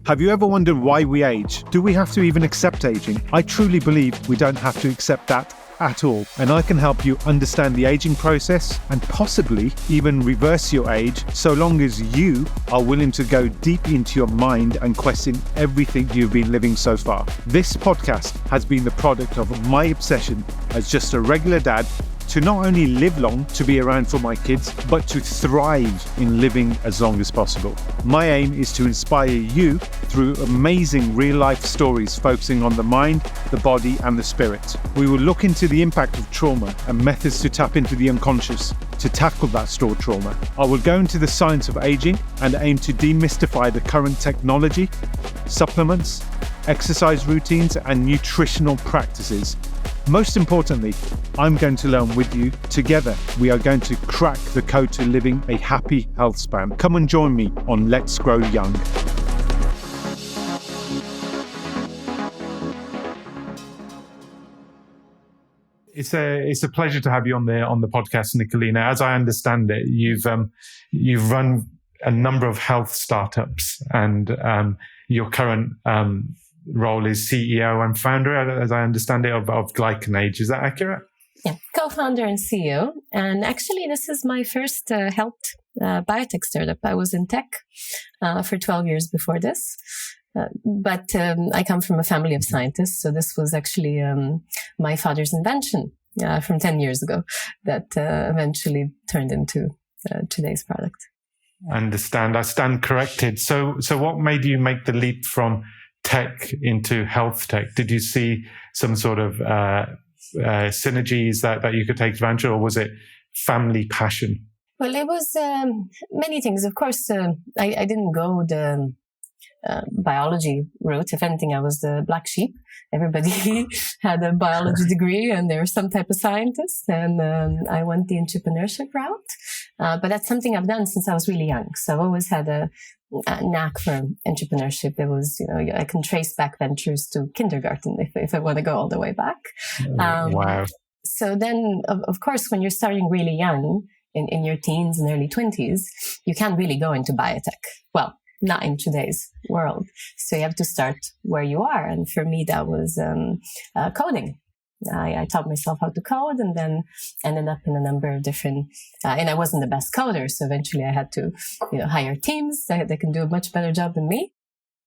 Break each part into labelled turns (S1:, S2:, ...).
S1: Have you ever wondered why we age? Do we have to even accept aging? I truly believe we don't have to accept that at all. And I can help you understand the aging process and possibly even reverse your age, so long as you are willing to go deep into your mind and question everything you've been living so far. This podcast has been the product of my obsession as just a regular dad to not only live long to be around for my kids, but to thrive in living as long as possible. My aim is to inspire you through amazing real-life stories focusing on the mind, the body, and the spirit. We will look into the impact of trauma and methods to tap into the unconscious to tackle that stored trauma. I will go into the science of aging and aim to demystify the current technology, supplements, exercise routines, and nutritional practices. Most importantly, I'm going to learn with you. Together, we are going to crack the code to living a happy health span. Come and join me on Let's Grow Young. It's a pleasure to have you on the podcast, Nikolina. As I understand it, you've run a number of health startups, and your current role is CEO and founder, as I understand it, of GlycanAge. Is that accurate?
S2: Yeah, co-founder and CEO. And actually, this is my first health biotech startup. I was in tech for 12 years before this. But I come from a family of scientists. So this was actually my father's invention from 10 years ago that eventually turned into today's product.
S1: I stand corrected. So what made you make the leap from tech into health tech? Did you see some sort of synergies that you could take advantage of, or was it family passion?
S2: Well, it was many things. Of course, I didn't go the biology route. If anything, I was the black sheep. Everybody had a biology degree and they were some type of scientist. And I went the entrepreneurship route. But that's something I've done since I was really young. So I've always had a knack for entrepreneurship. It was, I can trace back ventures to kindergarten if I want to go all the way back.
S1: Wow.
S2: So then, of course, when you're starting really young, in your teens and early 20s, you can't really go into biotech. Well, not in today's world. So you have to start where you are. And for me, that was coding. I taught myself how to code and then ended up in a number of different, and I wasn't the best coder. So eventually I had to, hire teams that can do a much better job than me.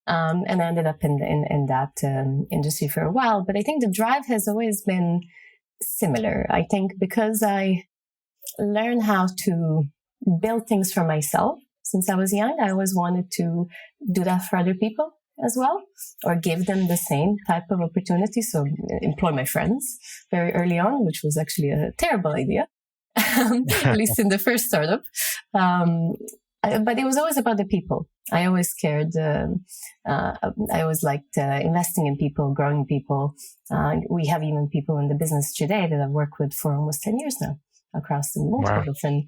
S2: And I ended up in that industry for a while. But I think the drive has always been similar. I think because I learned how to build things for myself since I was young, I always wanted to do that for other people as well, or give them the same type of opportunity. So employ my friends very early on, which was actually a terrible idea, at least in the first startup. But it was always about the people. I always cared. I always liked investing in people, growing people. We have even people in the business today that I've worked with for almost 10 years now, across the multiple different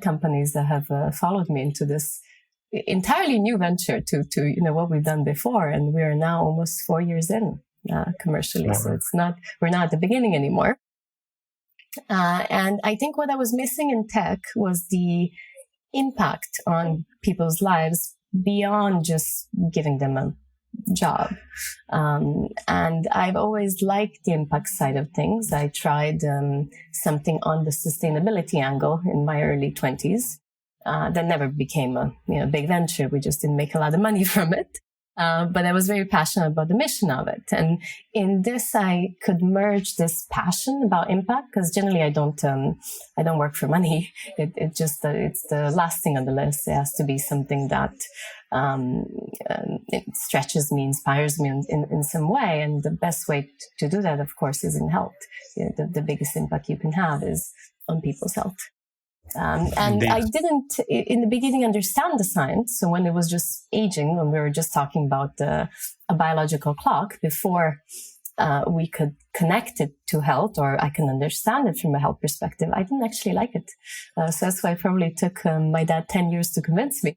S2: companies that have followed me into this entirely new venture to what we've done before. And we are now almost 4 years in commercially. Wow. So we're not at the beginning anymore. And I think what I was missing in tech was the impact on people's lives beyond just giving them a job. And I've always liked the impact side of things. I tried something on the sustainability angle in my early 20s. That never became a big venture. We just didn't make a lot of money from it. But I was very passionate about the mission of it. And in this, I could merge this passion about impact, because generally I don't work for money. It's the last thing on the list. It has to be something that it stretches me, inspires me in some way. And the best way to do that, of course, is in health. The biggest impact you can have is on people's health. And Indeed. I didn't, in the beginning, understand the science. So when it was just aging, when we were just talking about a biological clock, before we could connect it to health, or I can understand it from a health perspective, I didn't actually like it. So that's why it probably took my dad 10 years to convince me.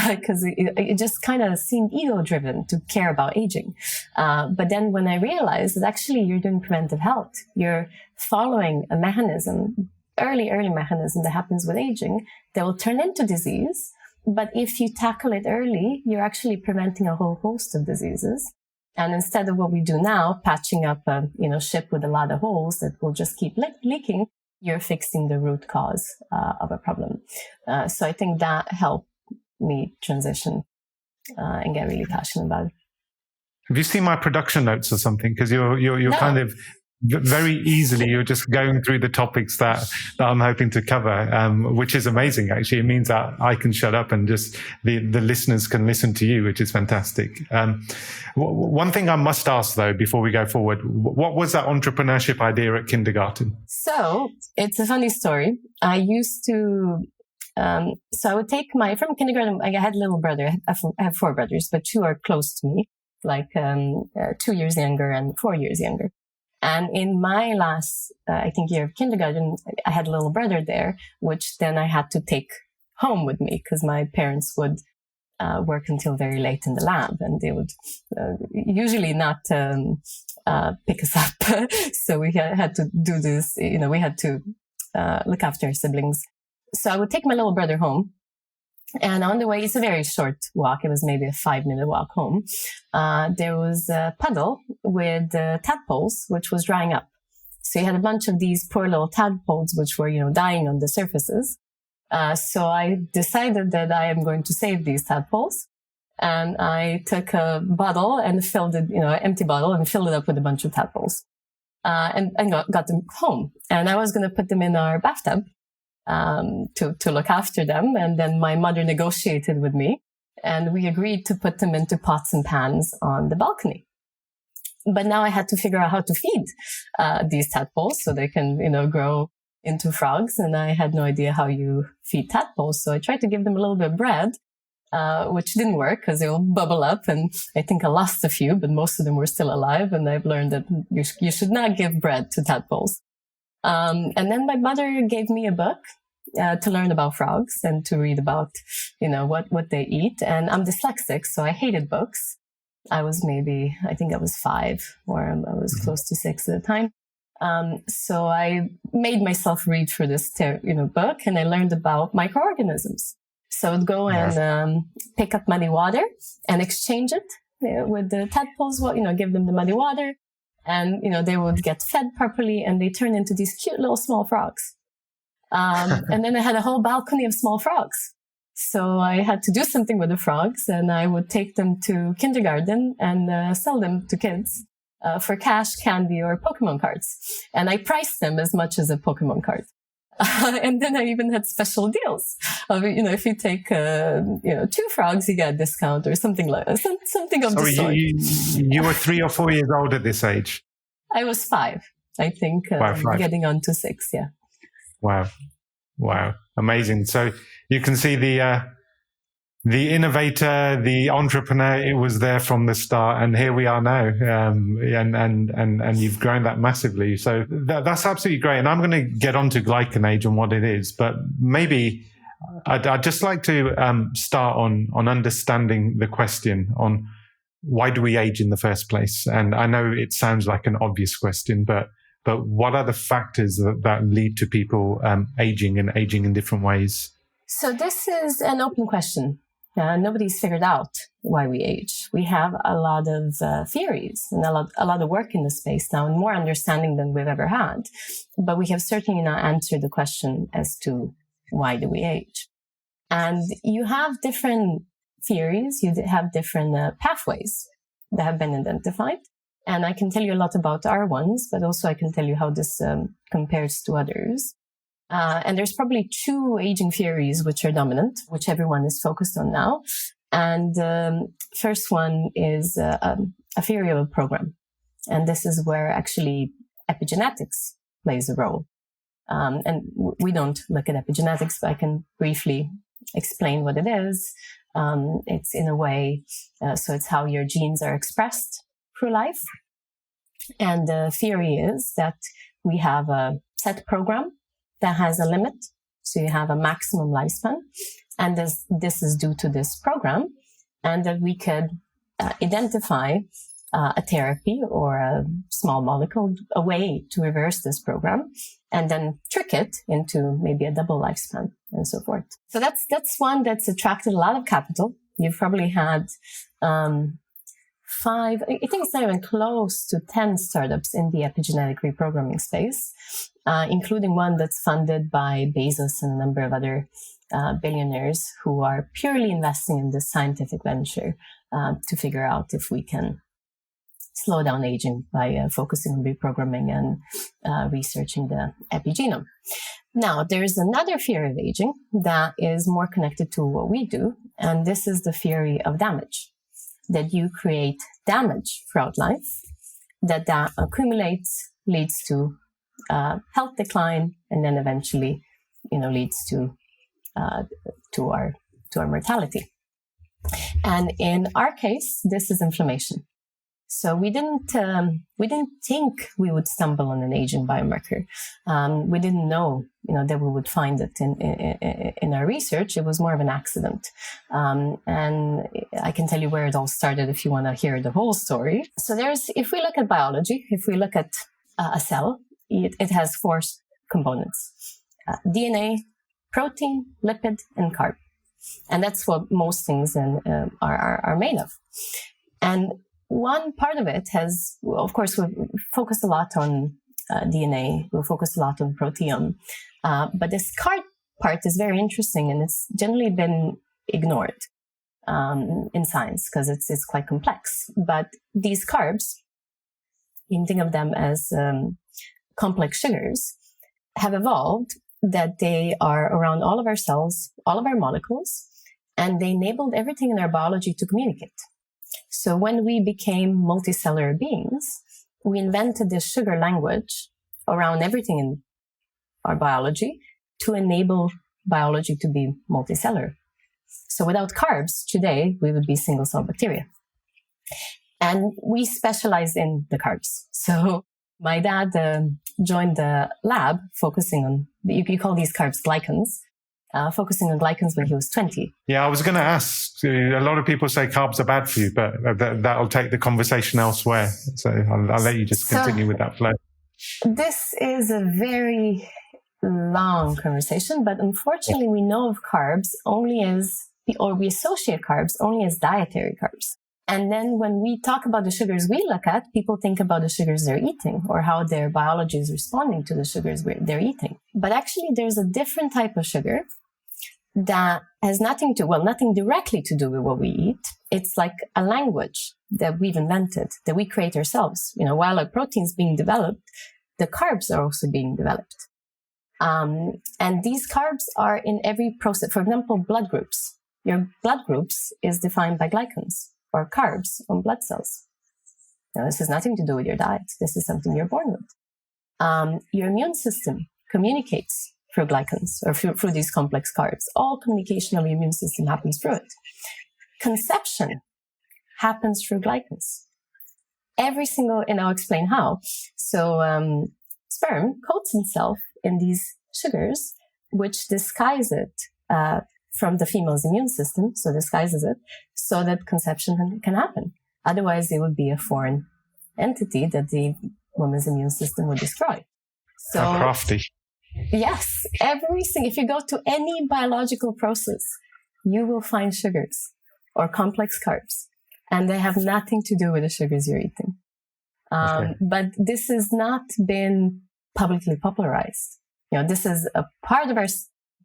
S2: Because it just kind of seemed ego-driven to care about aging. But then when I realized that actually you're doing preventive health, you're following a mechanism, early mechanism that happens with aging that will turn into disease, But if you tackle it early, you're actually preventing a whole host of diseases. And instead of what we do now, patching up a ship with a lot of holes that will just keep leaking, you're fixing the root cause of a problem. So I think that helped me transition and get really passionate about it.
S1: Have you seen my production notes or something? Because you're
S2: No.
S1: kind of very easily, you're just going through the topics that I'm hoping to cover, which is amazing. Actually, it means that I can shut up and just the listeners can listen to you, which is fantastic. One thing I must ask though, before we go forward, what was that entrepreneurship idea at kindergarten?
S2: So it's a funny story. I used to, so I would take from kindergarten, I had a little brother. I have 4 brothers, but 2 are close to me, like 2 years younger and 4 years younger. And in my last, I think, year of kindergarten, I had a little brother there, which then I had to take home with me because my parents would work until very late in the lab, and they would usually not pick us up. So we had to do this, we had to look after our siblings. So I would take my little brother home. And on the way, it's a very short walk. It was maybe a 5-minute walk home. There was a puddle with tadpoles, which was drying up. So you had a bunch of these poor little tadpoles, which were, dying on the surfaces. So I decided that I am going to save these tadpoles. And I took a bottle and filled it, an empty bottle, and filled it up with a bunch of tadpoles. And got them home. And I was going to put them in our bathtub. To look after them. And then my mother negotiated with me, and we agreed to put them into pots and pans on the balcony. But now I had to figure out how to feed these tadpoles so they can, grow into frogs. And I had no idea how you feed tadpoles. So I tried to give them a little bit of bread, which didn't work because they'll bubble up. And I think I lost a few, but most of them were still alive. And I've learned that you should not give bread to tadpoles. And then my mother gave me a book to learn about frogs and to read about, what they eat. And I'm dyslexic, so I hated books. I was I think I was 5, or I was close to 6 at the time. So I made myself read through this, book, and I learned about microorganisms. So I'd go and pick up muddy water and exchange it with the tadpoles. Give them the muddy water. And, they would get fed properly, and they turn into these cute little small frogs. And then I had a whole balcony of small frogs. So I had to do something with the frogs, and I would take them to kindergarten and sell them to kids for cash, candy, or Pokemon cards. And I priced them as much as a Pokemon card. And then I even had special deals of, if you take, 2 frogs, you get a discount or something like that. Something of the sort.
S1: You were 3 or 4 years old at this age?
S2: I was 5, I think, 5. Getting on to 6, yeah.
S1: Wow. Amazing. So you can see the innovator, the entrepreneur, it was there from the start, and here we are now. And you've grown that massively. So that's absolutely great. And I'm going to get on to GlycanAge and what it is, but maybe I'd just like to start on understanding the question on why do we age in the first place? And I know it sounds like an obvious question, but what are the factors that lead to people aging in different ways?
S2: So this is an open question. Nobody's figured out why we age. We have a lot of theories and a lot of work in the space now, and more understanding than we've ever had. But we have certainly not answered the question as to why do we age. And you have different theories, you have different pathways that have been identified. And I can tell you a lot about our ones, but also I can tell you how this compares to others. And there's probably 2 aging theories which are dominant, which everyone is focused on now. And first one is a theory of a program. And this is where actually epigenetics plays a role. And we don't look at epigenetics, but I can briefly explain what it is. It's in a way, so it's how your genes are expressed through life. And the theory is that we have a set program that has a limit. So you have a maximum lifespan. And this is due to this program. And that we could identify a therapy or a small molecule, a way to reverse this program, and then trick it into maybe a double lifespan and so forth. So that's one that's attracted a lot of capital. You've probably had 5, I think it's not even close to 10 startups in the epigenetic reprogramming space, including one that's funded by Bezos and a number of other billionaires who are purely investing in this scientific venture to figure out if we can slow down aging by focusing on reprogramming and researching the epigenome. Now, there's another theory of aging that is more connected to what we do, and this is the theory of damage. That you create damage throughout life, that accumulates, leads to health decline, and then eventually, leads to our mortality. And in our case, this is inflammation. So we didn't think we would stumble on an aging biomarker. We didn't know, that we would find it in our research. It was more of an accident. And I can tell you where it all started if you want to hear the whole story. So if we look at biology, if we look at a cell, it has 4 components: DNA, protein, lipid, and carb. And that's what most things are made of. And one part of it of course, we've focused a lot on DNA, we've focused a lot on proteome, but this carb part is very interesting, and it's generally been ignored in science because it's quite complex. But these carbs, you can think of them as complex sugars, have evolved that they are around all of our cells, all of our molecules, and they enabled everything in our biology to communicate. So when we became multicellular beings, we invented this sugar language around everything in our biology to enable biology to be multicellular. So without carbs, today, we would be single-cell bacteria. And we specialize in the carbs. So my dad joined the lab focusing on, you call these carbs glycans, focusing on glycans when he was 20.
S1: Yeah, I was going to ask, a lot of people say carbs are bad for you, but that'll take the conversation elsewhere. So I'll let you just continue with that flow.
S2: This is a very long conversation, but unfortunately we know of carbs we associate carbs only as dietary carbs. And then when we talk about the sugars we look at, people think about the sugars they're eating or how their biology is responding to the sugars they're eating. But actually, there's a different type of sugar that has nothing directly to do with what we eat. It's like a language that we've invented, that we create ourselves. While our protein's being developed, the carbs are also being developed. And these carbs are in every process. For example, blood groups. Your blood groups is defined by glycans, or carbs on blood cells. Now, this has nothing to do with your diet. This is something you're born with. Your immune system communicates through glycans or through these complex carbs. All communication of the immune system happens through it. Conception happens through glycans. And I'll explain how. So sperm coats itself in these sugars, which disguise it from the female's immune system, so disguises it, so that conception can happen. Otherwise, it would be a foreign entity that the woman's immune system would destroy. So
S1: how crafty.
S2: Yes, if you go to any biological process, you will find sugars or complex carbs, and they have nothing to do with the sugars you're eating. Okay. But this has not been publicly popularized. This is a part of our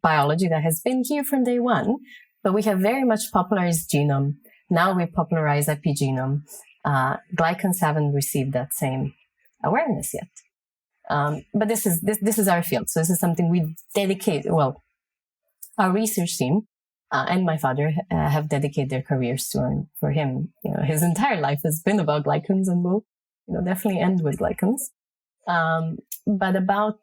S2: biology that has been here from day one, but we have very much popularized genome. Now we popularize epigenome. Glycans haven't received that same awareness yet. But this is our field. So this is something we dedicate, our research team and my father have dedicated their careers to. And for him, his entire life has been about glycans and will, definitely end with glycans. But about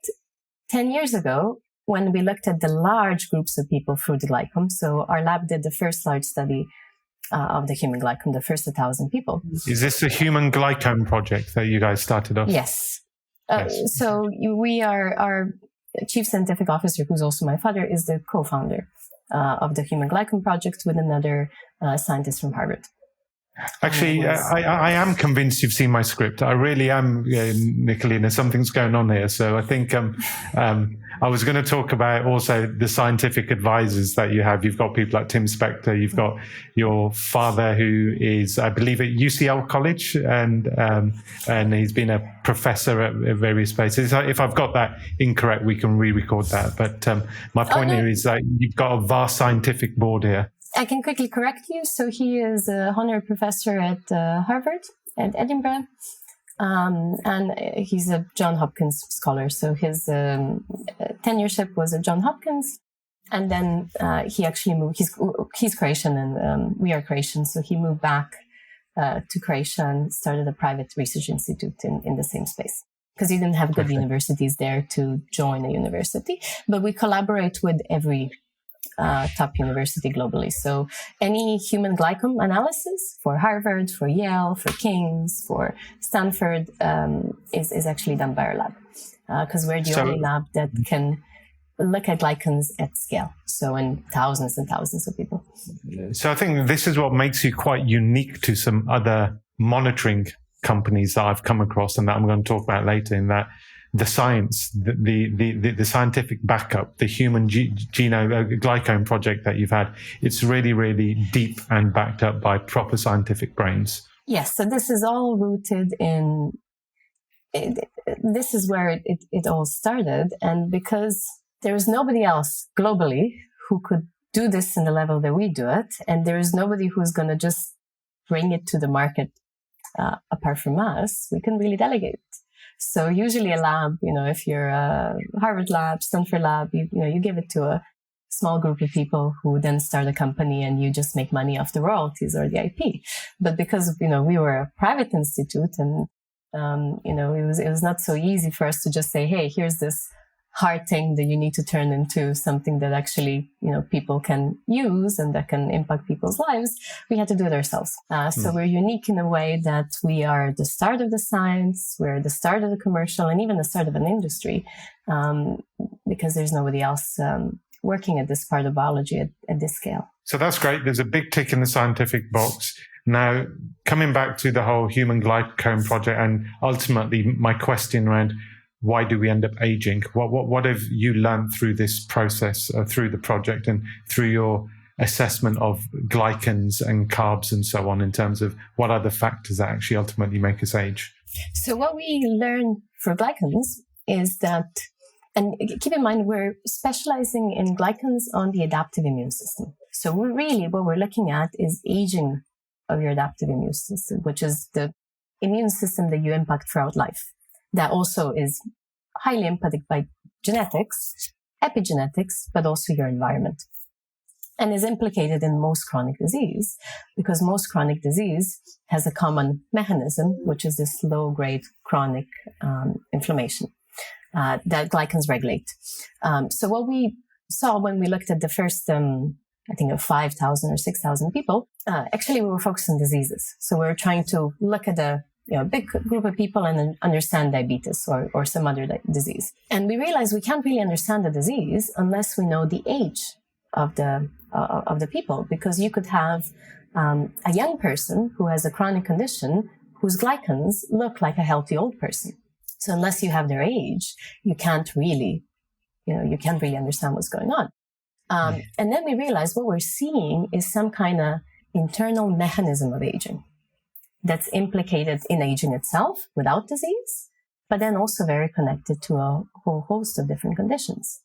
S2: 10 years ago, when we looked at the large groups of people through the glycome, so our lab did the first large study of the human glycome, the first 1,000 people.
S1: Is this a human glycome project that you guys started off?
S2: Yes. So our chief scientific officer, who's also my father, is the co-founder of the Human Glycome Project with another scientist from Harvard.
S1: Actually, I am convinced you've seen my script. I really am, Nikolina. Something's going on here. So I think I was going to talk about also the scientific advisors that you have. You've got people like Tim Spector. You've got your father, who is, I believe, at UCL College, and he's been a professor at various places. If I've got that incorrect, we can re-record that. But my point here is that you've got a vast scientific board here.
S2: I can quickly correct you. So he is a honorary professor at Harvard, at Edinburgh, and he's a Johns Hopkins scholar. So his tenureship was at Johns Hopkins, and then he actually moved. He's Croatian, and we are Croatian, so he moved back to Croatia and started a private research institute in the same space, because he didn't have good universities there to join a university. But we collaborate with every top university globally. So any human glycan analysis for Harvard, for Yale, for King's, for Stanford is actually done by our lab, because we're the only lab that can look at glycans at scale. So in thousands and thousands of people.
S1: So I think this is what makes you quite unique to some other monitoring companies that I've come across, and that I'm going to talk about later, in that the science, the scientific backup, the human genome glycan project that you've had, it's really, really deep and backed up by proper scientific brains.
S2: Yes, so this is all rooted in, this is where it all started. And because there is nobody else globally who could do this in the level that we do it, and there is nobody who's going to just bring it to the market apart from us, we can really delegate. So usually a lab, if you're a Harvard lab, Stanford lab, you give it to a small group of people who then start a company, and you just make money off the royalties or the IP. But because, we were a private institute, and, it was not so easy for us to just say, hey, here's this hard thing that you need to turn into something that actually, people can use and that can impact people's lives. We had to do it ourselves. So we're unique in a way that we are the start of the science, we're the start of the commercial, and even the start of an industry, because there's nobody else working at this part of biology at this scale.
S1: So that's great. There's a big tick in the scientific box. Now, coming back to the whole human glycan project, and ultimately my question around, why do we end up aging? What have you learned through this process, through the project, and through your assessment of glycans and carbs and so on, in terms of what are the factors that actually ultimately make us age?
S2: So what we learn for glycans is that, and keep in mind, we're specializing in glycans on the adaptive immune system. So what we're looking at is aging of your adaptive immune system, which is the immune system that you impact throughout life. That also is highly impacted by genetics, epigenetics, but also your environment, and is implicated in most chronic disease, because most chronic disease has a common mechanism, which is this low-grade chronic inflammation that glycans regulate. So what we saw when we looked at the first, I think of 5,000 or 6,000 people, actually we were focused on diseases. So we were trying to look at a big group of people and then understand diabetes or some other disease. And we realized we can't really understand the disease unless we know the age of the people, because you could have a young person who has a chronic condition whose glycans look like a healthy old person. So unless you have their age, you can't really understand what's going on. And then we realized what we're seeing is some kind of internal mechanism of aging that's implicated in aging itself without disease, but then also very connected to a whole host of different conditions.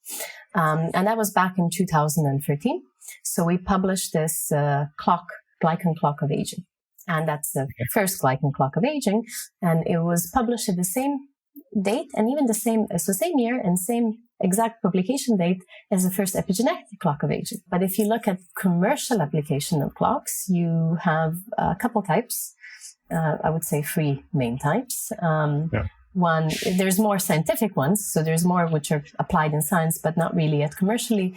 S2: And that was back in 2013. So we published this glycan clock of aging. And that's the first glycan clock of aging. And it was published at the same date and even same year and same exact publication date as the first epigenetic clock of aging. But if you look at commercial application of clocks, you have a couple types. I would say 3 main types. One, there's more scientific ones, so there's more which are applied in science, but not really yet commercially.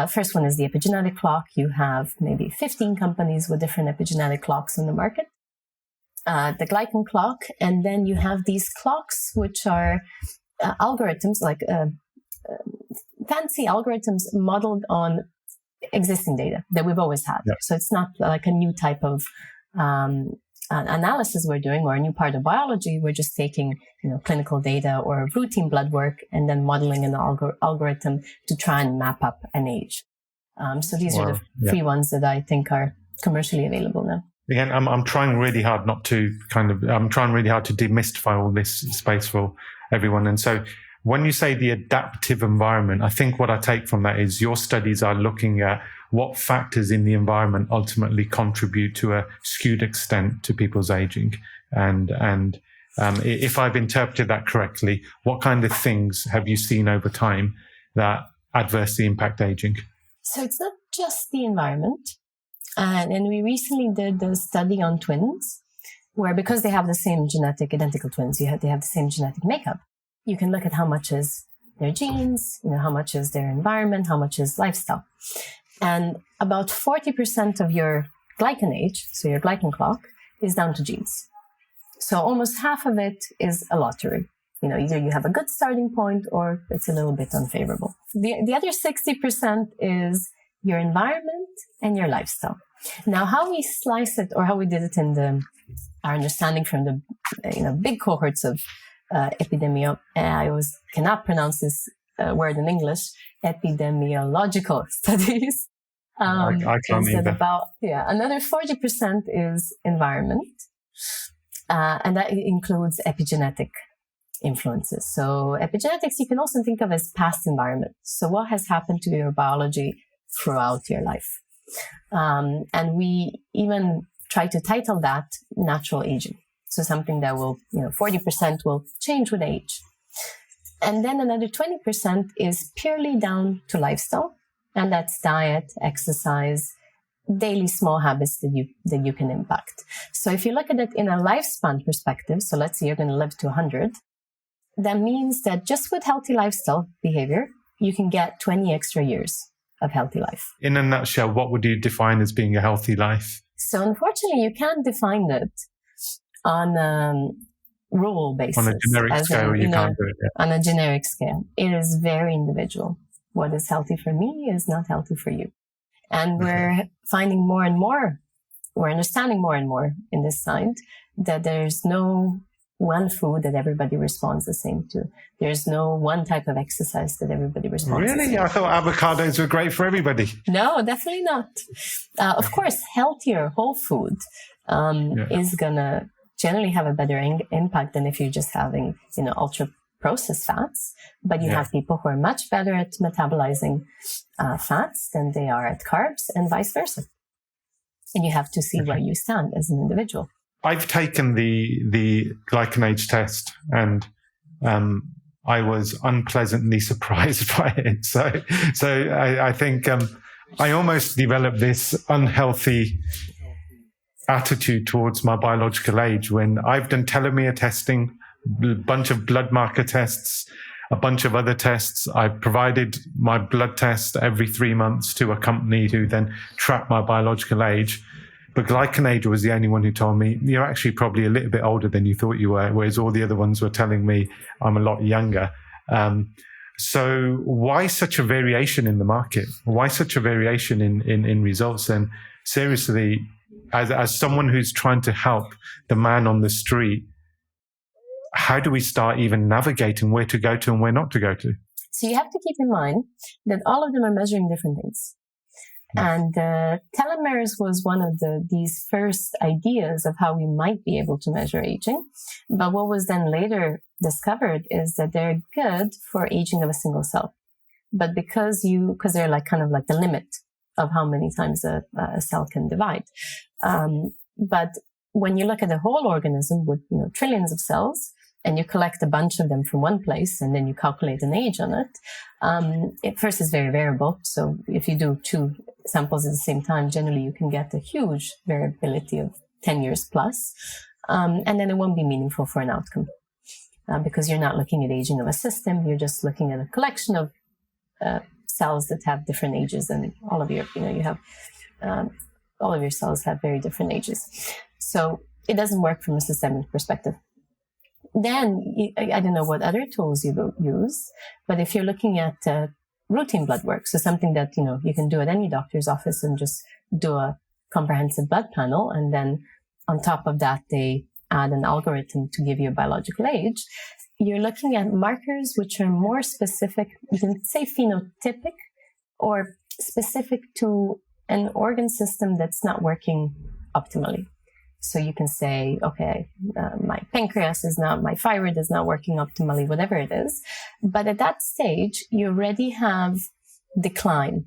S2: First one is the epigenetic clock. You have maybe 15 companies with different epigenetic clocks in the market. The glycan clock, and then you have these clocks, which are algorithms, like fancy algorithms modeled on existing data that we've always had. So it's not like a new type of analysis we're doing, or a new part of biology, we're just taking, clinical data or routine blood work and then modeling an algorithm to try and map up an age. So these are the free ones that I think are commercially available now.
S1: Again, I'm trying really hard I'm trying really hard to demystify all this space for everyone. And so when you say the adaptive environment, I think what I take from that is your studies are looking at what factors in the environment ultimately contribute to a skewed extent to people's aging. And if I've interpreted that correctly, what kind of things have you seen over time that adversely impact aging?
S2: So it's not just the environment. And we recently did a study on twins, where because they have the same identical twins, they have the same genetic makeup. You can look at how much is their genes, how much is their environment, how much is lifestyle. And about 40% of your GlycanAge, so your glycan clock, is down to genes. So almost half of it is a lottery. Either you have a good starting point or it's a little bit unfavorable. The other 60% is your environment and your lifestyle. Now, how we slice it, or how we did it in our understanding from the big cohorts of epidemiological, I always cannot pronounce this word in English, epidemiological studies.
S1: I can't either.
S2: Another 40% is environment, and that includes epigenetic influences. So epigenetics you can also think of as past environment. So what has happened to your biology throughout your life? And we even try to title that natural aging. So something that will, 40% will change with age. And then another 20% is purely down to lifestyle. And that's diet, exercise, daily small habits that you can impact. So if you look at it in a lifespan perspective, so let's say you're going to live to 100, that means that just with healthy lifestyle behavior, you can get 20 extra years of healthy life.
S1: In a nutshell, what would you define as being a healthy life?
S2: So unfortunately, you can't define it on a rule basis.
S1: On a generic scale, you can't do it. Yeah.
S2: On a generic scale. It is very individual. What is healthy for me is not healthy for you. And we're finding more and more, we're understanding more and more in this side that there's no one food that everybody responds the same to. There's no one type of exercise that everybody responds the same to.
S1: I thought avocados were great for everybody.
S2: No, definitely not. Of course, healthier whole food is going to generally have a better impact than if you're just having, ultra processed fats. But you have people who are much better at metabolizing fats than they are at carbs, and vice versa. And you have to see where you stand as an individual.
S1: I've taken the GlycanAge test, and I was unpleasantly surprised by it. So I think I almost developed this unhealthy attitude towards my biological age when I've done telomere testing, a bunch of blood marker tests, a bunch of other tests. I provided my blood test every 3 months to a company who then tracked my biological age. But GlycanAge was the only one who told me, you're actually probably a little bit older than you thought you were, whereas all the other ones were telling me I'm a lot younger. So why such a variation in the market? Why such a variation in results? And seriously, as someone who's trying to help the man on the street, how do we start even navigating where to go to and where not to go to?
S2: So you have to keep in mind that all of them are measuring different things. And telomeres was one of these first ideas of how we might be able to measure aging. But what was then later discovered is that they're good for aging of a single cell. But because they're like kind of like the limit of how many times a cell can divide. But when you look at the whole organism with trillions of cells, and you collect a bunch of them from one place, and then you calculate an age on it, it first is very variable. So if you do 2 samples at the same time, generally you can get a huge variability of 10 years plus. And then it won't be meaningful for an outcome because you're not looking at aging of a system. You're just looking at a collection of cells that have different ages, and all of your, all of your cells have very different ages. So it doesn't work from a systemic perspective. Then, I don't know what other tools you use, but if you're looking at routine blood work, so something that, you can do at any doctor's office and just do a comprehensive blood panel and then on top of that, they add an algorithm to give you a biological age. You're looking at markers which are more specific, you can say phenotypic, or specific to an organ system that's not working optimally. So you can say, okay, my pancreas is not, my thyroid is not working optimally, whatever it is. But at that stage, you already have decline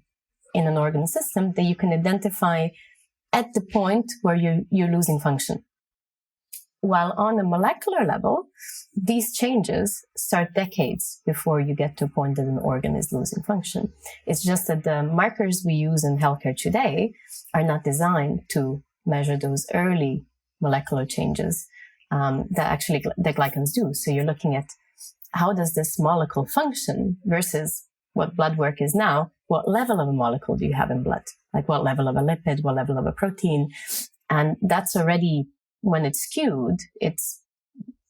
S2: in an organ system that you can identify at the point where you're losing function. While on a molecular level, these changes start decades before you get to a point that an organ is losing function. It's just that the markers we use in healthcare today are not designed to measure those early molecular changes that actually the glycans do. So you're looking at how does this molecule function versus what blood work is now. What level of a molecule do you have in blood? Like what level of a lipid, what level of a protein? And that's already, when it's skewed, it's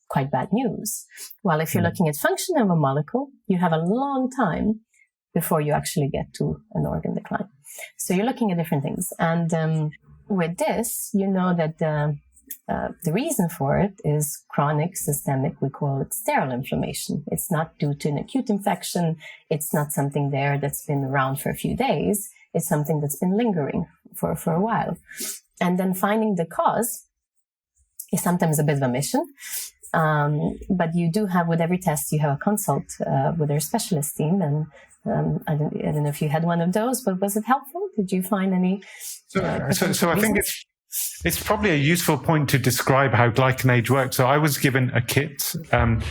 S2: quite bad news. While if you're looking at function of a molecule, you have a long time before you actually get to an organ decline. So you're looking at different things. And with this, you know that the reason for it is chronic, systemic, we call it sterile inflammation. It's not due to an acute infection. It's not something there that's been around for a few days. It's something that's been lingering for a while. And then finding the cause is sometimes a bit of a mission. But you do have, with every test, you have a consult with our specialist team. And I don't know if you had one of those, but was it helpful? Did you find any?
S1: So I think it's probably a useful point to describe how GlycanAge works. So I was given a kit, and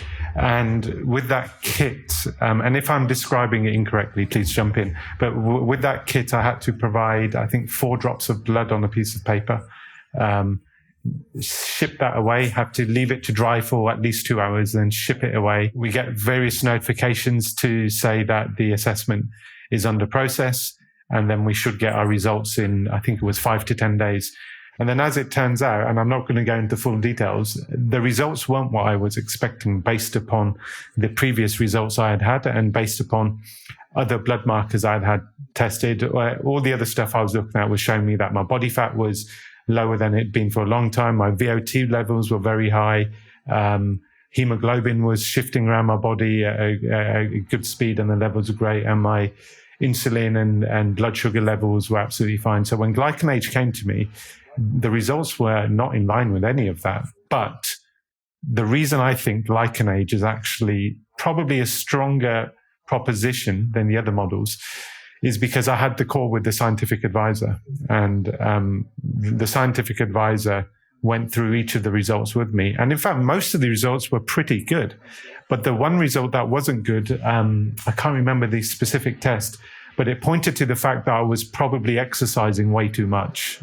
S1: with that kit, and if I'm describing it incorrectly, please jump in. But with that kit, I had to provide, I think, 4 drops of blood on a piece of paper. Ship that away, have to leave it to dry for at least 2 hours, then ship it away. We get various notifications to say that the assessment is under process, and then we should get our results in, I think it was 5 to 10 days. And then as it turns out, and I'm not going to go into full details, the results weren't what I was expecting based upon the previous results I had had and based upon other blood markers I had tested. All the other stuff I was looking at was showing me that my body fat was lower than it'd been for a long time. My VO2 levels were very high. Hemoglobin was shifting around my body at a good speed and the levels were great. And my insulin and blood sugar levels were absolutely fine. So when GlycanAge came to me, the results were not in line with any of that. But the reason I think GlycanAge is actually probably a stronger proposition than the other models is because I had the call with the scientific advisor, and the scientific advisor went through each of the results with me. And in fact, most of the results were pretty good. But the one result that wasn't good, I can't remember the specific test, but it pointed to the fact that I was probably exercising way too much.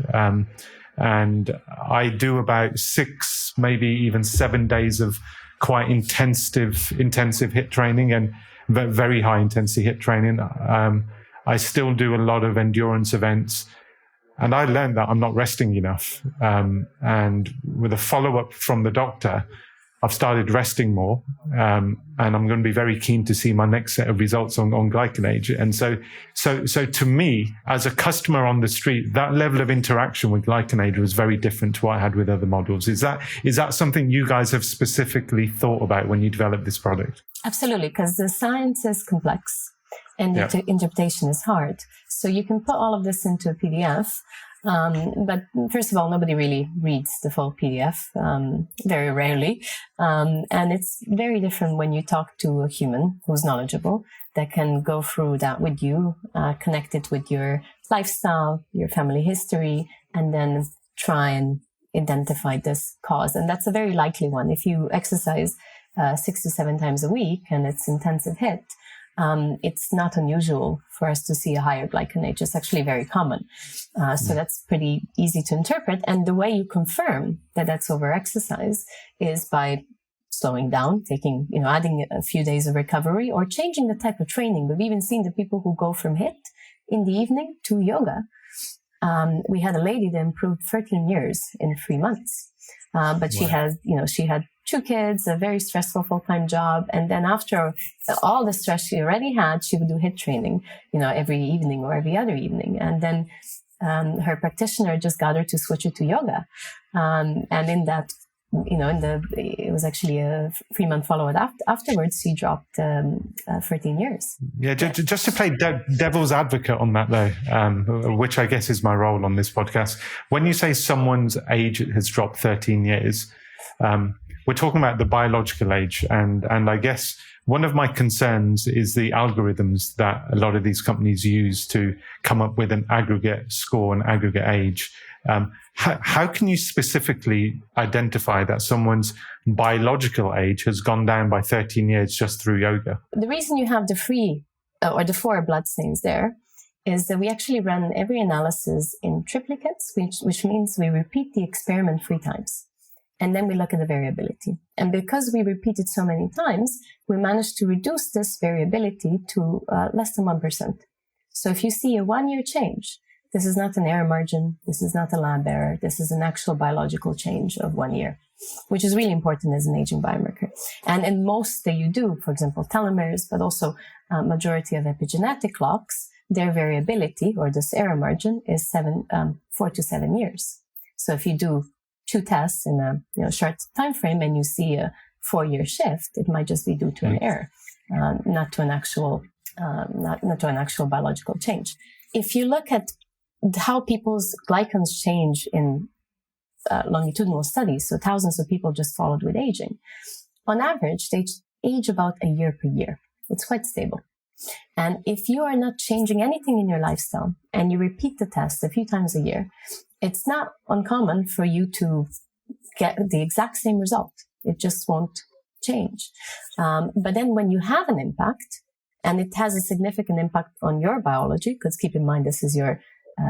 S1: And I do about 6, maybe even 7 days of quite intensive HIIT training and very high intensity HIIT training. I still do a lot of endurance events, and I learned that I'm not resting enough. And with a follow-up from the doctor, I've started resting more, and I'm going to be very keen to see my next set of results on GlycanAge. And so to me, as a customer on the street, that level of interaction with GlycanAge was very different to what I had with other models. Is that something you guys have specifically thought about when you developed this product?
S2: Absolutely, because the science is complex and the interpretation is hard. So you can put all of this into a PDF. But first of all, nobody really reads the full PDF, very rarely. And it's very different when you talk to a human who's knowledgeable that can go through that with you, connect it with your lifestyle, your family history, and then try and identify this cause. And that's a very likely one. If you exercise 6 to 7 times a week and it's intensive HIIT, it's not unusual for us to see a higher GlycanAge. It's actually very common. So that's pretty easy to interpret. And the way you confirm that that's overexercise is by slowing down, taking, adding a few days of recovery or changing the type of training. We've even seen the people who go from HIIT in the evening to yoga. We had a lady that improved 13 years in 3 months. But she had 2 kids, a very stressful full-time job. And then after all the stress she already had, she would do HIIT training, every evening or every other evening. And then her practitioner just got her to switch it to yoga. And in that, it was actually a 3-month follow-up afterwards, she dropped 13 years.
S1: Yeah, just to play devil's advocate on that though, which I guess is my role on this podcast. When you say someone's age has dropped 13 years, we're talking about the biological age. And I guess one of my concerns is the algorithms that a lot of these companies use to come up with an aggregate score and aggregate age. How can you specifically identify that someone's biological age has gone down by 13 years just through yoga?
S2: The reason you have the 4 blood stains there is that we actually run every analysis in triplicates, which means we repeat the experiment 3 times. And then we look at the variability. And because we repeat it so many times, we managed to reduce this variability to less than 1%. So if you see a 1-year change, this is not an error margin. This is not a lab error. This is an actual biological change of 1 year, which is really important as an aging biomarker. And in most that you do, for example, telomeres, but also majority of epigenetic clocks, their variability or this error margin is 4 to 7 years. So if you do 2 tests in a short time frame and you see a 4-year shift, it might just be due to an error, not to an actual biological change. If you look at how people's glycans change in longitudinal studies, so thousands of people just followed with aging, on average, they age about a year per year. It's quite stable. And if you are not changing anything in your lifestyle and you repeat the test a few times a year, it's not uncommon for you to get the exact same result. It just won't change. But then when you have an impact, and it has a significant impact on your biology, because keep in mind, this is your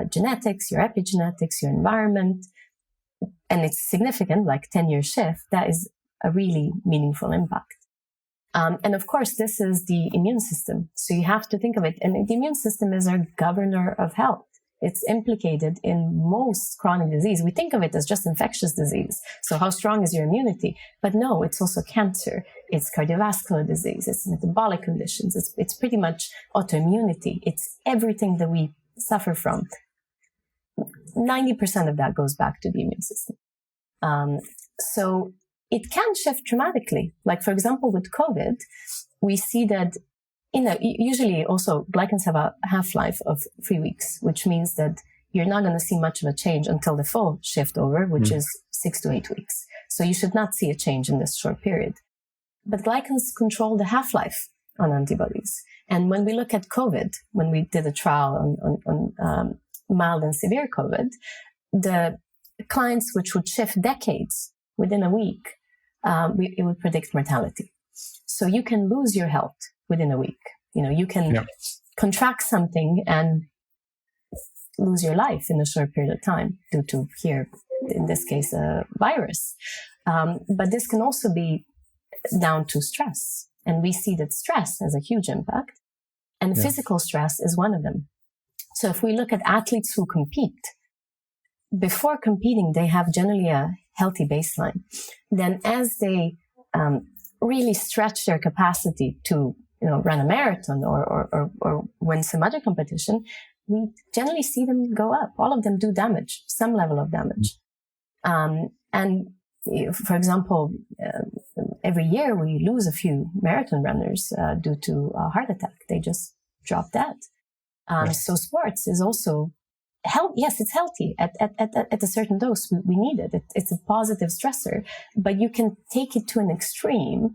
S2: genetics, your epigenetics, your environment, and it's significant, like 10-year shift, that is a really meaningful impact. And of course, this is the immune system. So you have to think of it. And the immune system is our governor of health. It's implicated in most chronic disease. We think of it as just infectious disease. So how strong is your immunity? But no, it's also cancer. It's cardiovascular disease. It's metabolic conditions. It's pretty much autoimmunity. It's everything that we suffer from. 90% of that goes back to the immune system. So it can shift dramatically. Like, for example, with COVID, we see that usually also glycans have a half-life of 3 weeks, which means that you're not going to see much of a change until the full shift over, which is 6 to 8 weeks. So you should not see a change in this short period. But glycans control the half-life on antibodies. And when we look at COVID, when we did a trial on mild and severe COVID, the clients which would shift decades within a week, it would predict mortality. So you can lose your health within a week. You can contract something and lose your life in a short period of time due to, here, in this case, a virus. But this can also be down to stress. And we see that stress has a huge impact. And physical stress is one of them. So if we look at athletes who compete, before competing, they have generally a healthy baseline. Then as they really stretch their capacity to run a marathon or win some other competition, we generally see them go up. All of them do damage, some level of damage. And for example, every year we lose a few marathon runners due to a heart attack. They just drop dead. So sports is also yes, it's healthy at a certain dose. We need it. It's a positive stressor, but you can take it to an extreme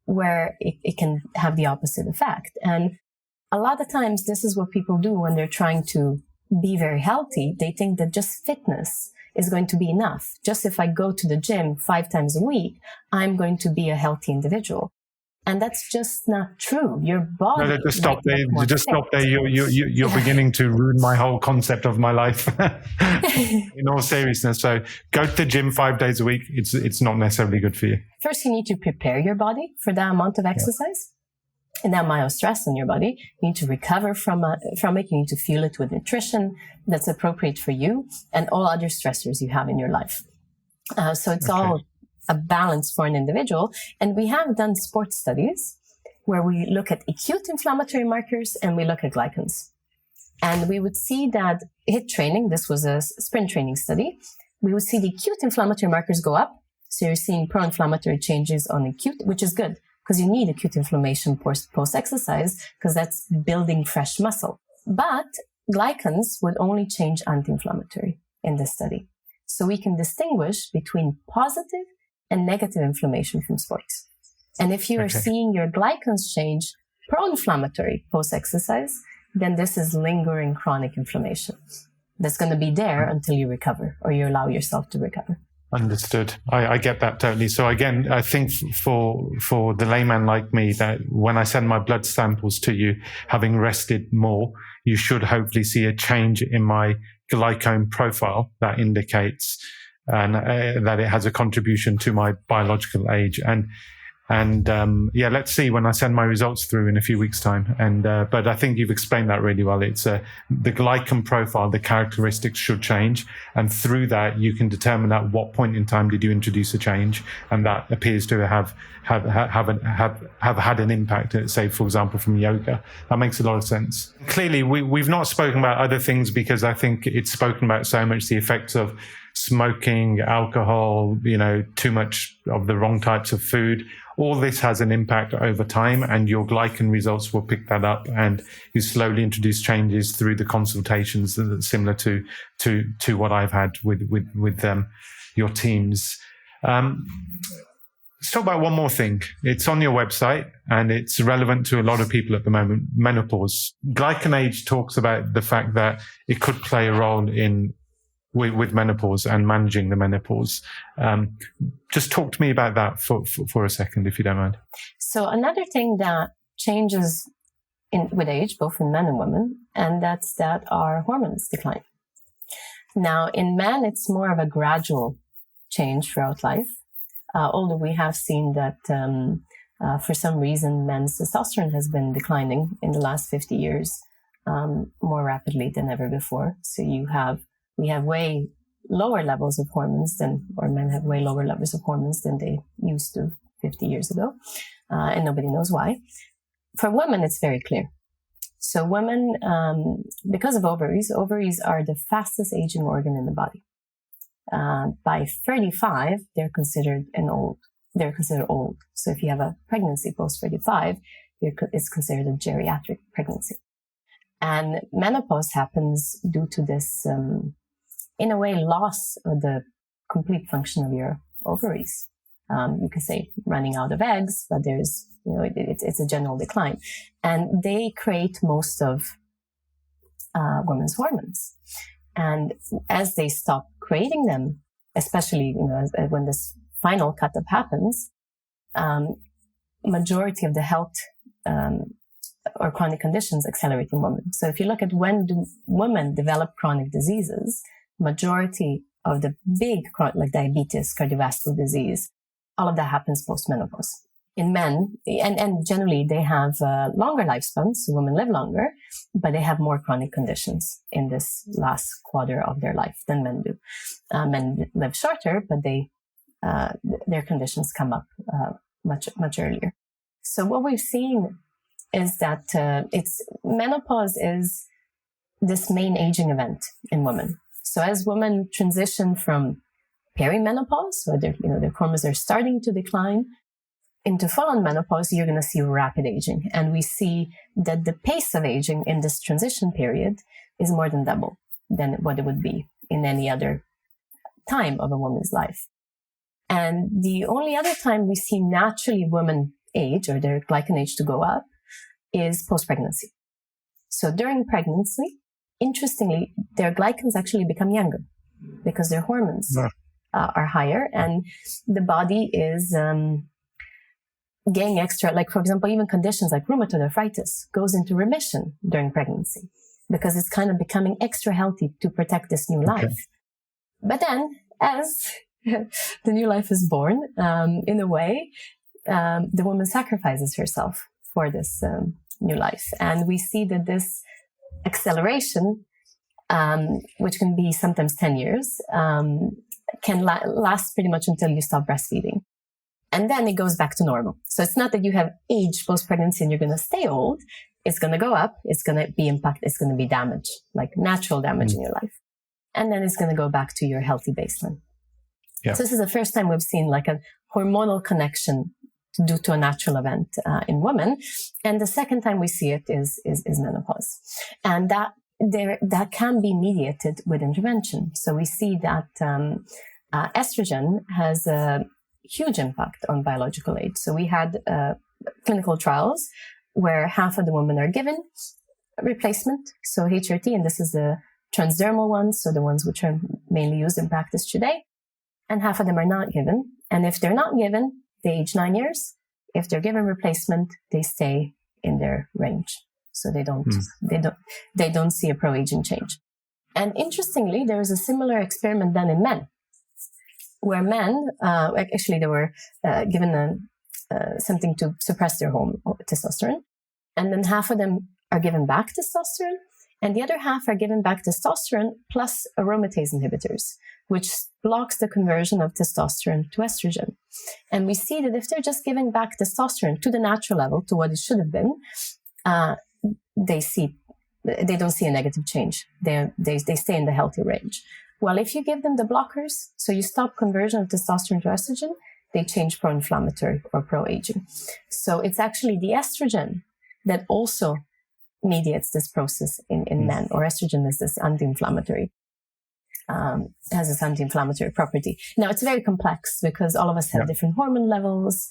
S2: where it can have the opposite effect. And a lot of times this is what people do when they're trying to be very healthy. They think that just fitness is going to be enough. Just if I go to the gym 5 times a week, I'm going to be a healthy individual. And that's just not true. Your body.
S1: No, just stop there. Just stop there. You're beginning to ruin my whole concept of my life. In all seriousness, so go to the gym 5 days a week. It's not necessarily good for you.
S2: First, you need to prepare your body for that amount of exercise and that amount of stress on your body. You need to recover from it. You need to fuel it with nutrition that's appropriate for you and all other stressors you have in your life. So it's all a balance for an individual. And we have done sports studies where we look at acute inflammatory markers and we look at glycans. And we would see that HIIT training, this was a sprint training study, we would see the acute inflammatory markers go up. So you're seeing pro-inflammatory changes on acute, which is good because you need acute inflammation post-exercise because that's building fresh muscle. But glycans would only change anti-inflammatory in this study. So we can distinguish between positive and negative inflammation from sports. And if you are seeing your glycans change pro-inflammatory post-exercise, then this is lingering chronic inflammation that's going to be there until you recover or you allow yourself to recover.
S3: Understood. I get that totally. So again, I think for the layman like me, that when I send my blood samples to you, having rested more, you should hopefully see a change in my glycan profile that indicates that it has a contribution to my biological age. And let's see when I send my results through in a few weeks' time. But I think you've explained that really well. It's the glycan profile, the characteristics should change, and through that you can determine at what point in time did you introduce a change, and that appears to have had an impact. Say, for example, from yoga. That makes a lot of sense. Clearly, we've not spoken about other things because I think it's spoken about so much, the effects of smoking, alcohol, too much of the wrong types of food. All this has an impact over time, and your glycan results will pick that up, and you slowly introduce changes through the consultations that are similar to what I've had with your teams. Let's talk about one more thing. It's on your website and it's relevant to a lot of people at the moment, menopause. GlycanAge talks about the fact that it could play a role with menopause and managing the menopause. Just talk to me about that for a second, if you don't mind.
S2: So another thing that changes with age, both in men and women, and that's that our hormones decline. Now, in men, it's more of a gradual change throughout life, although we have seen that for some reason, men's testosterone has been declining in the last 50 years more rapidly than ever before. So we have way lower levels of hormones men have way lower levels of hormones than they used to 50 years ago. And nobody knows why. For women, it's very clear. So women, because of ovaries are the fastest aging organ in the body. By 35, they're considered old. So if you have a pregnancy post 35, it's considered a geriatric pregnancy. And menopause happens due to this, in a way, loss of the complete function of your ovaries. You could say running out of eggs, but there's, it's a general decline. And they create most of women's hormones. And as they stop creating them, especially, when this final cut-up happens, majority of the health or chronic conditions accelerate in women. So if you look at when do women develop chronic diseases, majority of the big, like diabetes, cardiovascular disease, all of that happens post-menopause. In men, and generally they have longer lifespans, so women live longer, but they have more chronic conditions in this last quarter of their life than men do. Men live shorter, but their conditions come up much earlier. So what we've seen is that menopause is this main aging event in women. So as women transition from perimenopause, where their hormones are starting to decline, into full-on menopause, you're going to see rapid aging. And we see that the pace of aging in this transition period is more than double than what it would be in any other time of a woman's life. And the only other time we see naturally women age or their glycan age to go up is post-pregnancy. So during pregnancy, interestingly, their glycans actually become younger because their hormones are higher, and the body is getting extra, like for example, even conditions like rheumatoid arthritis goes into remission during pregnancy because it's kind of becoming extra healthy to protect this new life. But then as the new life is born, in a way, the woman sacrifices herself for this new life. And we see that this acceleration, which can be sometimes 10 years, can last pretty much until you stop breastfeeding. And then it goes back to normal. So it's not that you have age post-pregnancy and you're going to stay old. it's going to go up, it's going to be impact, it's going to be damage, like natural damage in your life. And then it's going to go back to your healthy baseline.
S3: Yeah.
S2: So this is the first time we've seen like a hormonal connection due to a natural event in women. And the second time we see it is menopause. And that can be mediated with intervention. So we see that estrogen has a huge impact on biological age. So we had clinical trials where half of the women are given replacement, so HRT, and this is the transdermal ones, so the ones which are mainly used in practice today, and half of them are not given. And if they're not given, they age 9 years. If they're given replacement, they stay in their range. So they don't see a pro-aging change. And interestingly, there was a similar experiment done in men, where men, actually they were given something to suppress their testosterone. And then half of them are given back testosterone, and the other half are given back testosterone plus aromatase inhibitors, which blocks the conversion of testosterone to estrogen. And we see that if they're just giving back testosterone to the natural level, to what it should have been, they don't see a negative change. They stay in the healthy range. Well, if you give them the blockers, so you stop conversion of testosterone to estrogen, they change pro-inflammatory or pro-aging. So it's actually the estrogen that also mediates this process in men, or estrogen is this anti-inflammatory, has this anti-inflammatory property. Now, it's very complex because all of us have different hormone levels.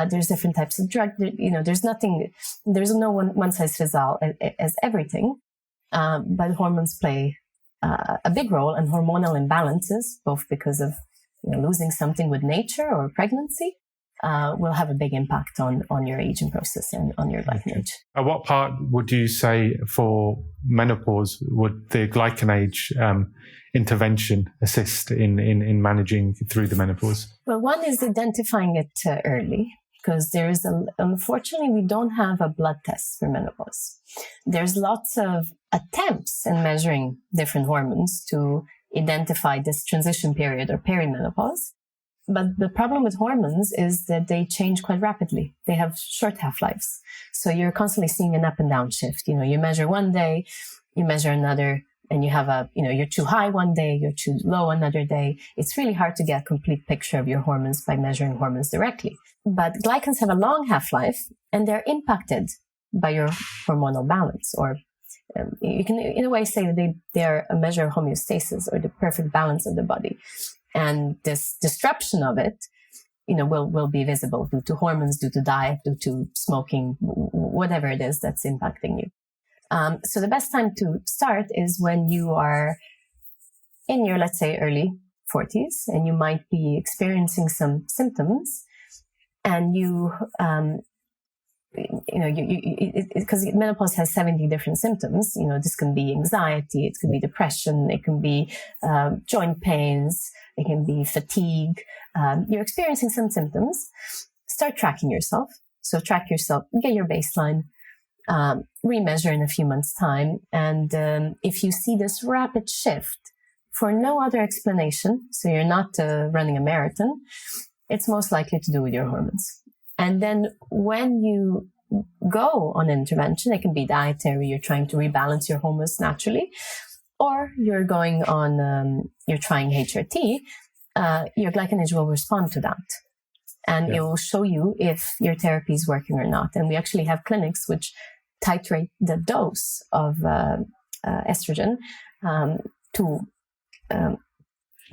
S2: There's different types of drug. There's no one size fits all as everything. But hormones play a big role, and hormonal imbalances, both because of losing something with nature or pregnancy, will have a big impact on your aging process and on your GlycanAge.
S3: At what part would you say for menopause would the GlycanAge intervention assist in managing through the menopause?
S2: Well, one is identifying it early, because unfortunately, we don't have a blood test for menopause. There's lots of attempts in measuring different hormones to identify this transition period or perimenopause. But the problem with hormones is that they change quite rapidly. They have short half-lives. So you're constantly seeing an up and down shift. You measure one day, you measure another, and you have you're too high one day, you're too low another day. It's really hard to get a complete picture of your hormones by measuring hormones directly. But glycans have a long half-life, and they're impacted by your hormonal balance, or you can in a way say that they're a measure of homeostasis, or the perfect balance of the body. And this disruption of it, will be visible due to hormones, due to diet, due to smoking, whatever it is that's impacting you. So the best time to start is when you are in your, let's say, early 40s, and you might be experiencing some symptoms, and because menopause has 70 different symptoms. This can be anxiety, it can be depression, it can be joint pains, it can be fatigue. You're experiencing some symptoms. Start tracking yourself. So track yourself, get your baseline, remeasure in a few months' time. And if you see this rapid shift for no other explanation, so you're not running a marathon, it's most likely to do with your hormones. And then when you go on intervention, it can be dietary, you're trying to rebalance your hormones naturally, or you're going on, you're trying HRT, your GlycanAge will respond to that. And it will show you if your therapy is working or not. And we actually have clinics which titrate the dose of estrogen to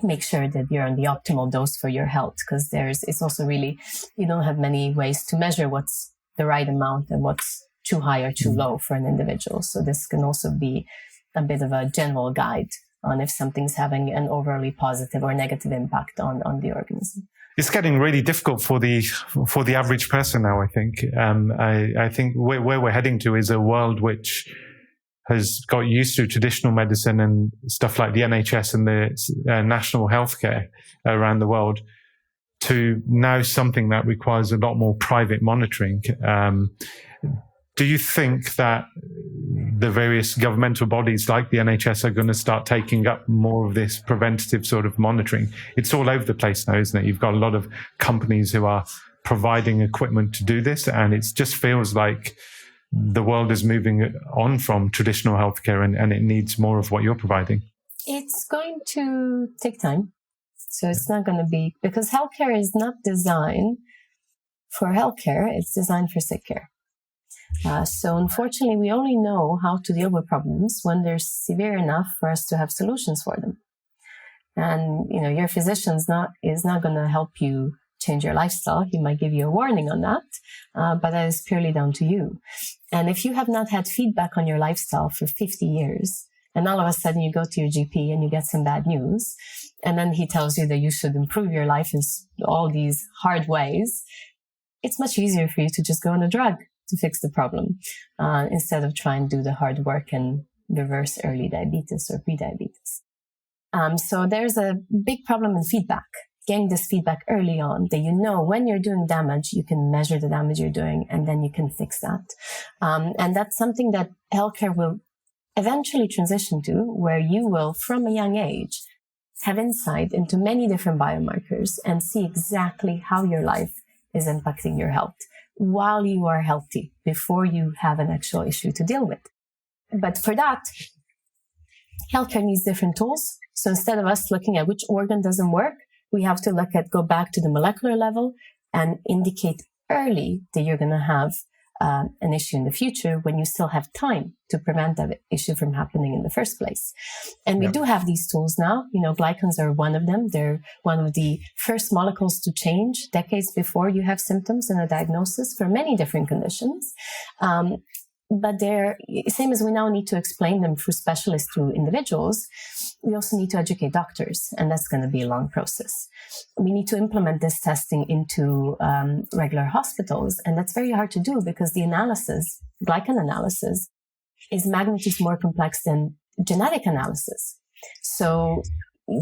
S2: make sure that you're on the optimal dose for your health, because it's also really, you don't have many ways to measure what's the right amount and what's too high or too low for an individual. So this can also be a bit of a general guide on if something's having an overly positive or negative impact on the organism.
S3: It's getting really difficult for the average person now, I think. I think where we're heading to is a world which has got used to traditional medicine and stuff like the NHS and the national healthcare around the world, to now something that requires a lot more private monitoring. Do you think that the various governmental bodies like the NHS are going to start taking up more of this preventative sort of monitoring? It's all over the place now, isn't it? You've got a lot of companies who are providing equipment to do this, and it just feels like the world is moving on from traditional healthcare and it needs more of what you're providing?
S2: It's going to take time. So it's not going to be, because healthcare is not designed for healthcare, it's designed for sick care. So unfortunately, we only know how to deal with problems when they're severe enough for us to have solutions for them. And, your physician is not going to help you change your lifestyle. He might give you a warning on that, but that is purely down to you. And if you have not had feedback on your lifestyle for 50 years, and all of a sudden you go to your GP and you get some bad news, and then he tells you that you should improve your life in all these hard ways, it's much easier for you to just go on a drug to fix the problem, instead of trying to do the hard work and reverse early diabetes or prediabetes. So there's a big problem in feedback, getting this feedback early on, that when you're doing damage, you can measure the damage you're doing, and then you can fix that. And that's something that healthcare will eventually transition to, where you will, from a young age, have insight into many different biomarkers and see exactly how your life is impacting your health while you are healthy, before you have an actual issue to deal with. But for that, healthcare needs different tools. So instead of us looking at which organ doesn't work, we have to go back to the molecular level and indicate early that you're going to have an issue in the future, when you still have time to prevent that issue from happening in the first place. And we do have these tools now. Glycans are one of them. They're one of the first molecules to change decades before you have symptoms and a diagnosis for many different conditions. But they're, same as we now need to explain them through specialists to individuals, we also need to educate doctors, and that's going to be a long process. We need to implement this testing into regular hospitals, and that's very hard to do because the analysis, glycan analysis, is magnitudes more complex than genetic analysis. So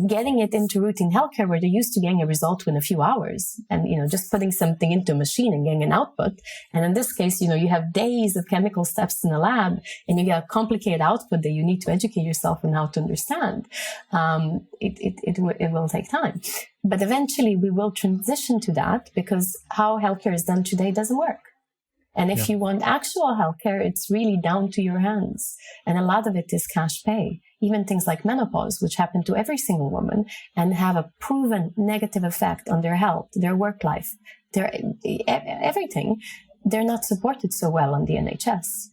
S2: getting it into routine healthcare, where they're used to getting a result within a few hours and, just putting something into a machine and getting an output. And in this case, you have days of chemical steps in the lab and you get a complicated output that you need to educate yourself on how to understand. It will take time, but eventually we will transition to that, because how healthcare is done today doesn't work. And if you want actual healthcare, it's really down to your hands. And a lot of it is cash pay. Even things like menopause, which happen to every single woman and have a proven negative effect on their health, their work life, their everything, they're not supported so well on the NHS.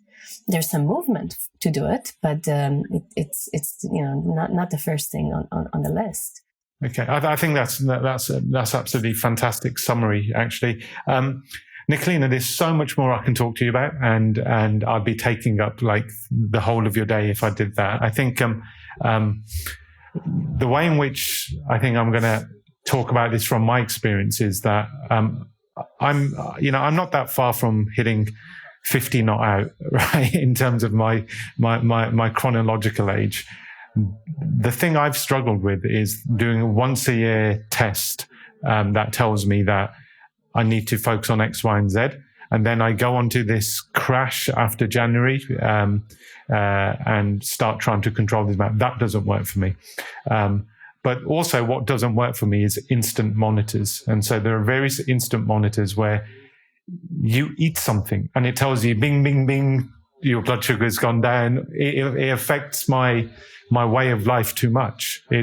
S2: There's some movement to do it, but it's not the first thing on the list.
S3: Okay, I think that's absolutely fantastic summary, actually. Nikolina, there's so much more I can talk to you about, and I'd be taking up like the whole of your day if I did that. I think the way in which I think I'm going to talk about this from my experience is that I'm not that far from hitting 50 not out, right, in terms of my chronological age. The thing I've struggled with is doing a once a year test that tells me that I need to focus on X, Y, and Z. And then I go onto this crash after January and start trying to control this. That doesn't work for me. But also what doesn't work for me is instant monitors. And so there are various instant monitors where you eat something and it tells you, bing, bing, bing, your blood sugar has gone down. It affects my way of life too much. I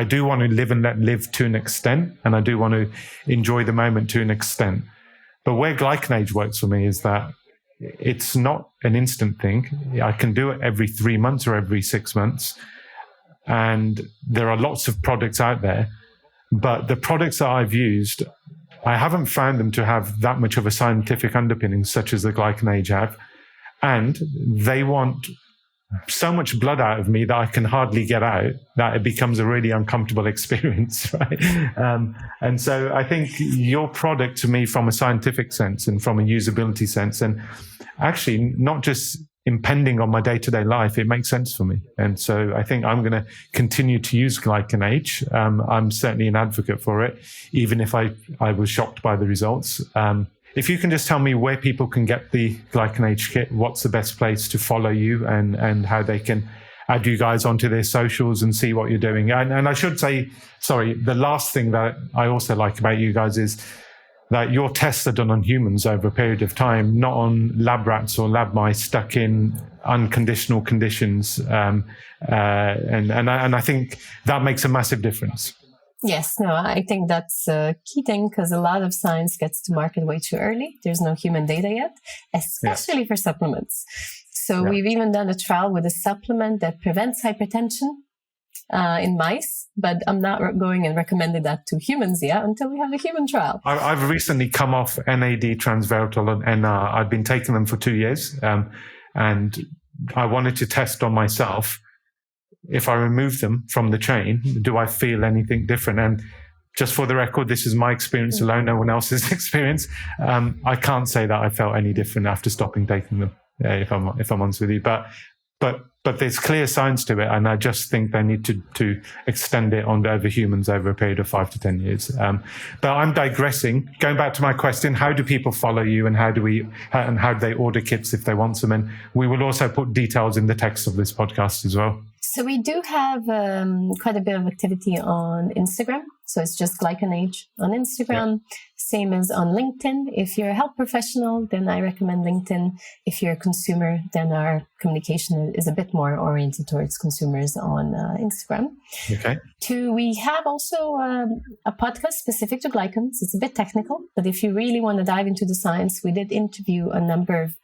S3: do want to live and let live to an extent, and I do want to enjoy the moment to an extent. But where GlycanAge works for me is that it's not an instant thing. I can do it every 3 months or every 6 months. And there are lots of products out there, but the products that I've used, I haven't found them to have that much of a scientific underpinning, such as the GlycanAge have. And they want so much blood out of me that I can hardly get out, that it becomes a really uncomfortable experience, right? And so I think your product to me, from a scientific sense and from a usability sense, and actually not just impending on my day-to-day life, it makes sense for me. And so I think I'm going to continue to use GlycanAge. I'm certainly an advocate for it, even if I was shocked by the results. If you can just tell me where people can get the GlycanAge kit, what's the best place to follow you, and how they can add you guys onto their socials and see what you're doing. And I should say, sorry, the last thing that I also like about you guys is that your tests are done on humans over a period of time, not on lab rats or lab mice stuck in unconditional conditions. And I think that makes a massive difference.
S2: Yes, no, I think that's a key thing, because a lot of science gets to market way too early. There's no human data yet, especially for supplements. So we've even done a trial with a supplement that prevents hypertension in mice, but I'm not going and recommended that to humans yet until we have a human trial.
S3: I've recently come off NAD, transveretal, and NR. I've been taking them for 2 years, and I wanted to test on myself. If I remove them from the chain, do I feel anything different? And just for the record, this is my experience alone, no one else's experience. I can't say that I felt any different after stopping taking them, if I'm honest with you. But there's clear signs to it, and I just think they need to extend it on over humans over a period of 5 to 10 years. But I'm digressing. Going back to my question, how do people follow you, and how do they order kits if they want some? And we will also put details in the text of this podcast as well.
S2: So we do have quite a bit of activity on Instagram. So it's just GlycanAge on Instagram. Yeah. Same as on LinkedIn. If you're a health professional, then I recommend LinkedIn. If you're a consumer, then our communication is a bit more oriented towards consumers on Instagram.
S3: Okay.
S2: We have also a podcast specific to glycans. It's a bit technical, but if you really want to dive into the science, we did interview a number of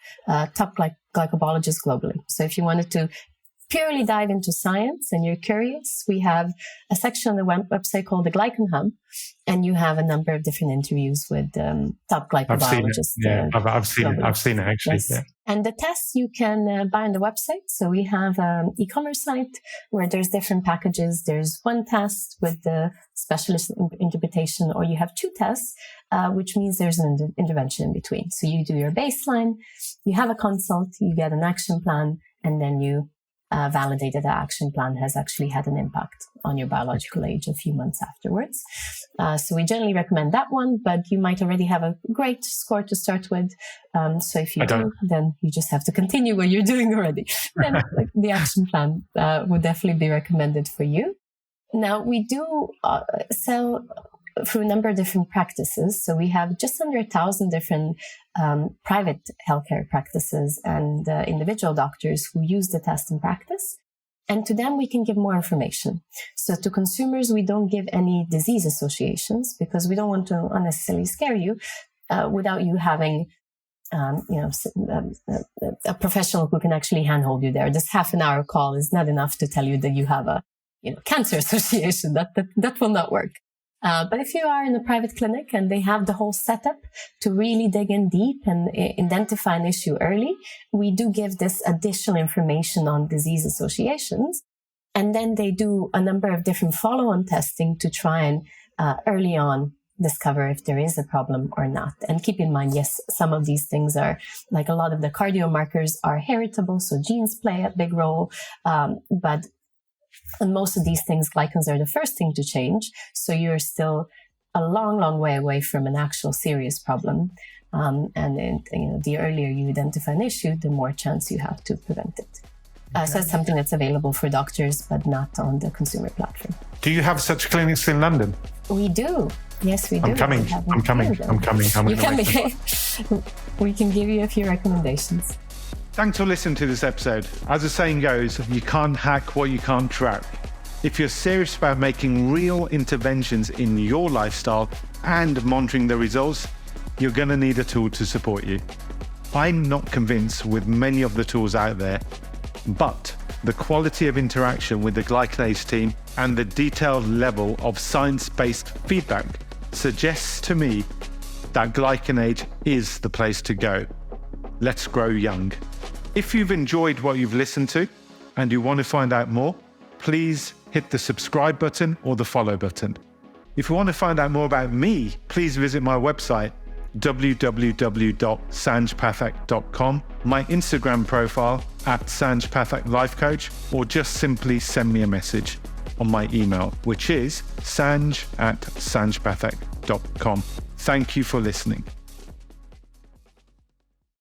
S2: top glycobiologists globally. So if you wanted to purely dive into science and you're curious, we have a section on the website called the Glycan Hub, and you have a number of different interviews with top glycobiologists.
S3: I've seen it actually.
S2: Yes.
S3: Yeah.
S2: And the tests you can buy on the website. So we have an e-commerce site where there's different packages. There's one test with the specialist interpretation, or you have 2 tests, which means there's an intervention in between. So you do your baseline, you have a consult, you get an action plan, and then you validated the action plan has actually had an impact on your biological age a few months afterwards. So we generally recommend that one, but you might already have a great score to start with. So if you do, then you just have to continue what you're doing already. Then the action plan would definitely be recommended for you. Now, we do sell through a number of different practices. So we have just under 1,000 different private healthcare practices and individual doctors who use the test in practice. And to them, we can give more information. So to consumers, we don't give any disease associations because we don't want to unnecessarily scare you without you having a professional who can actually handhold you there. This half an hour call is not enough to tell you that you have a cancer association. That will not work. But if you are in a private clinic and they have the whole setup to really dig in deep and identify an issue early, we do give this additional information on disease associations. And then they do a number of different follow-on testing to try and early on discover if there is a problem or not. And keep in mind, yes, some of these things are, like a lot of the cardio markers are heritable, so genes play a big role. But on most of these things, glycans are the first thing to change. So you're still a long, long way away from an actual serious problem. The earlier you identify an issue, the more chance you have to prevent it. So it's something that's available for doctors, but not on the consumer platform.
S3: Do you have such clinics in London?
S2: We do. Yes, we do.
S3: I'm coming.
S2: You can we can give you a few recommendations.
S1: Thanks for listening to this episode. As the saying goes, you can't hack what you can't track. If you're serious about making real interventions in your lifestyle and monitoring the results, you're going to need a tool to support you. I'm not convinced with many of the tools out there, but the quality of interaction with the GlycanAge team and the detailed level of science-based feedback suggests to me that GlycanAge is the place to go. Let's grow young. If you've enjoyed what you've listened to and you want to find out more, please hit the subscribe button or the follow button. If you want to find out more about me, please visit my website, www.sanjpathak.com, my Instagram profile @SanjPathakLifeCoach, or just simply send me a message on my email, which is sanj@sanjpathak.com. Thank you for listening.